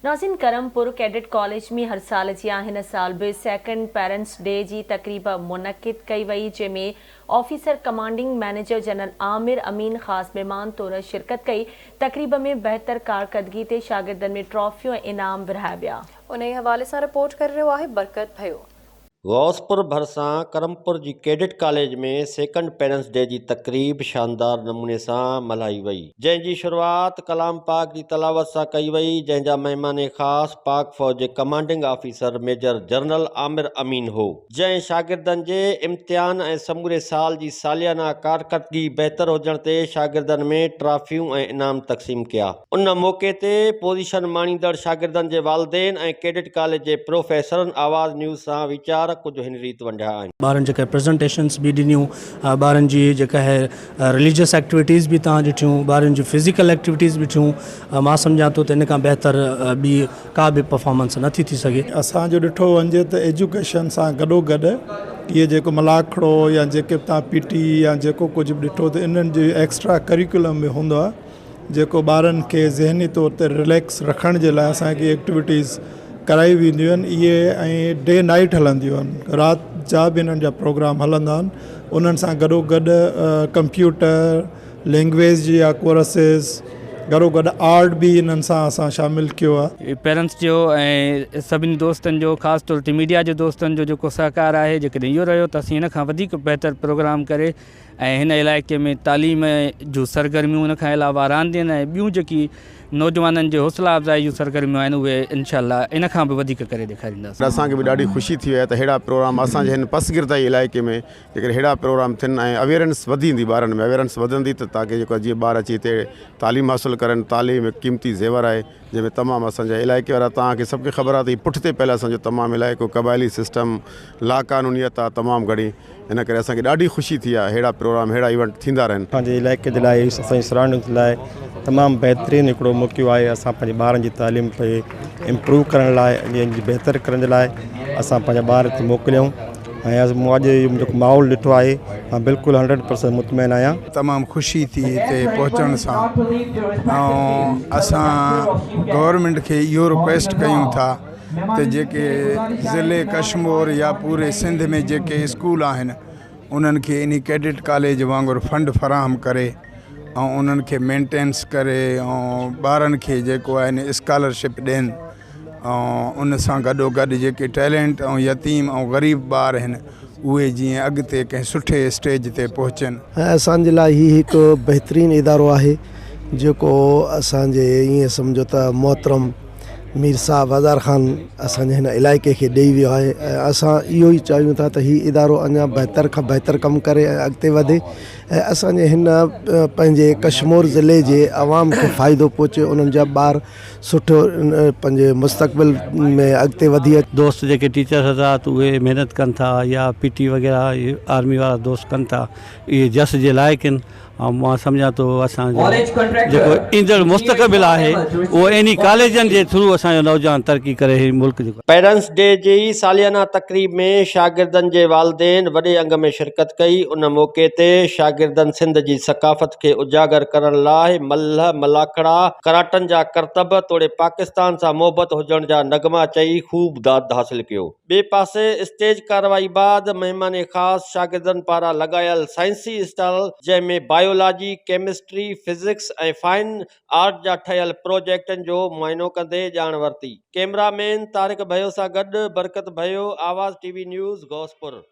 नाज़रीन, Karampur cadet college में हर साल जी हिन साल भी सेकंड पेरेंट्स डे की तकरीब मुनक़िद कई वई, जंहिंमें officer commanding major general Aamir Amin ख़ास मेहमान तौर शिरकत कई। तकरीब में बेहतर कारकर्दगी ते शागिर्दनि में ट्रॉफियूं ऐं इनाम विरहाया विया। उन हवाले से रिपोर्ट कर रहो है बरकत भयो। गौसपुर भरिसां करमपुर जी कैडेट कॉलेज में सेकंड पेरेंट्स डे की तकरीब शानदार नमूने से मल्हाई वई, जंहिंजी शुरुआत कलाम पाक की तलावत से कई वई, जंहिंजा मेहमान ख़ास पाक फौज के commanding officer major general Aamir Amin हो, जंहिं शागिर्दनि जे इम्तिहान ऐं समूरे साल की सालियाना कारकर्दगी बेहतर हुजण ते शागिर्दनि में ट्रॉफियूं ऐं इनाम तक़सीम किया। उन मौके ते पोजीशन माणींदड़ शागिर्दनि जे वालिदैन ऐं कैडेट कॉलेज के प्रोफेसरनि आवाज़ न्यूज़ सां वीचार कुछ हिन रीत वंडिया आहिनि। ॿारनि जेका प्रेज़ेंटेशन्स भी ॾिनियूं, ॿारनि जी जेका है रिलीजियस एक्टिविटीज़ भी तव्हां ॾिठियूं, ॿारनि जी फिज़िकल एक्टिविटीज़ भी ॾिठियूं। मां सम्झां थो त इन खां बहितर ॿी का भी परफॉर्मेंस नथी थी सघे। असांजो ॾिठो वञे त एजुकेशन सां गॾोगॾु इहे जेको मलाखड़ो या जेके तव्हां पीटी या जेको कुझु बि ॾिठो त इन्हनि जी एक्स्ट्रा करिकुलम में हूंदो आहे, जेको ॿारनि खे ज़हनी तौर ते रिलैक्स रखण जे लाइ असांखे एक्टिविटीज़ कराई वेंदियूं आहिनि। इहे ऐं डे नाइट हलंदियूं आहिनि, राति जा बि इन्हनि जा प्रोग्राम हलंदा आहिनि। उन्हनि सां गॾोगॾु कंप्यूटर लैंग्वेज जी या कोर्सिस, गॾोगॾु आर्ट भी इन्हनि सां असां शामिलु कयो आहे। पेरेंट्स जो ऐं सभिनी दोस्तनि जो, ख़ासि तौर ते मीडिया जे दोस्तनि जो जेको सहकार आहे, जेकॾहिं इहो रहियो त असीं हिन खां वधीक बहितर प्रोग्राम करे ऐं हिन इलाइक़े में तालीम जूं सरगर्मियूं, उन खां अलावा रांदियुनि ऐं ॿियूं जेकी नौजवाननि जे हौसला अफ़ज़ाई जूं सरगर्मियूं आहिनि, उहे इंशाअल्लाह इन खां बि वधीक करे ॾेखारींदासीं। असांखे बि ॾाढी ख़ुशी थी आहे त अहिड़ा प्रोग्राम असांजे हिन पसगिरदाई इलाइक़े में जेकर अहिड़ा प्रोग्राम थियनि ऐं अवेयरनेस वधंदी, ॿारनि में अवेयरनेस वधंदी त ताकि जेको जीअं ॿार अची हिते तालीम हासिलु करनि। तालीम हिकु क़ीमती ज़ेवर आहे जंहिंमें तमामु असांजा इलाइक़े वारा, तव्हांखे सभिनी खे ख़बर आहे त पुठिते पहले असांजो तमामु इलाइक़ो क़बाइली सिस्टम, लाक़ानूनियत आहे तमामु घणी। इन करे असांखे ॾाढी ख़ुशी थी आहे अहिड़ा प्रोग्राम, अहिड़ा इवेंट थींदा रहनि। असांजे इलाइक़े जे लाइ, असांजी सराउंडिंग लाइ तमामु बहितरीनु हिकिड़ो मौक़ो आहे। असां पंहिंजे ॿारनि जी तालीम खे इम्प्रूव करण लाइ, इन बहितर करण जे लाइ असां पंहिंजा ॿार हिते मोकिलियूं। ऐं अॼु जेको माहौल ॾिठो आहे, मां बिल्कुलु 100% मुतमइन आहियां। तमामु ख़ुशी थी हिते पहुचण सां। ऐं असां गवर्नमेंट खे इहो रिक्वेस्ट कयूं था त जेके ज़िले कश्मीर या पूरे सिंध में जेके स्कूल आहिनि, उन्हनि खे इन कैडेट कॉलेज वांगुरु फंड फराहम करे ऐं उन्हनि खे मेंटेनेंस करे ऐं ॿारनि खे जेको आहे स्कॉलरशिप ॾियनि। ऐं उन सां गॾोगॾु जेके टैलेंट ऐं यतीम ऐं ग़रीब ॿार आहिनि, उहे जीअं अॻिते कंहिं सुठे स्टेज ते पहुचनि। ऐं असांजे लाइ हीउ हिकु बहितरीनु इदारो आहे, जेको असांजे ईअं सम्झो त मोहतरम मीर साहब हज़ार ख़ान असांजे हिन इलाइक़े खे ॾेई वियो आहे। ऐं असां इहो ई चाहियूं था त हीउ इदारो अञा बहितर खां बहितर कमु करे ऐं अॻिते वधे ऐं असांजे हिन पंहिंजे कश्मीर ज़िले जे आवाम खे फ़ाइदो पहुचे, उन्हनि जा ॿार सुठो पंहिंजे मुस्तक़बिल में अॻिते वधी अचे। दोस्त जेके टीचर हज़रात उहे महिनत कनि था, या पीटी वग़ैरह आर्मी वारा दोस्त कनि था, इहे जस जे लाइक़ आहिनि। ऐं मां सम्झां थो असांजो जेको ईंदड़ मुस्तक़बिल आहे, उहो इन कॉलेजनि जे थ्रू असांजो नौजवान तरक़ी करे मुल्क जो। पेरेंट्स डे जी सालियाना तकरीब में शागिर्दनि जे वालिदैन वॾे अंग में शिरकत कई। उन मौके ते शागिर्दनि सिंध जी सकाफ़त खे उजागर करण लाइ मल्ह, मलाखड़ा, कराटनि जा करतब तोड़े पाकिस्तान सां मोहबत हुजण जा नगमा चई ख़ूब दाद हासिल कयो। ॿिए पासे स्टेज कार्रवाई बाद महिमान ख़ास शागिर्दनि पारां लॻायल साइंसी स्टॉल, जंहिंमें बायोलॉजी, केमिस्ट्री, फिजिक्स ऐं फाइन आर्ट जा ठहियल प्रोजेक्टनि जो मुआइनो कंदे ॼाण वरिती। कैमरामैन तारिक भयो सां गॾु बरकत भयो, आवाज़ टीवी न्यूज़, गौसपुर।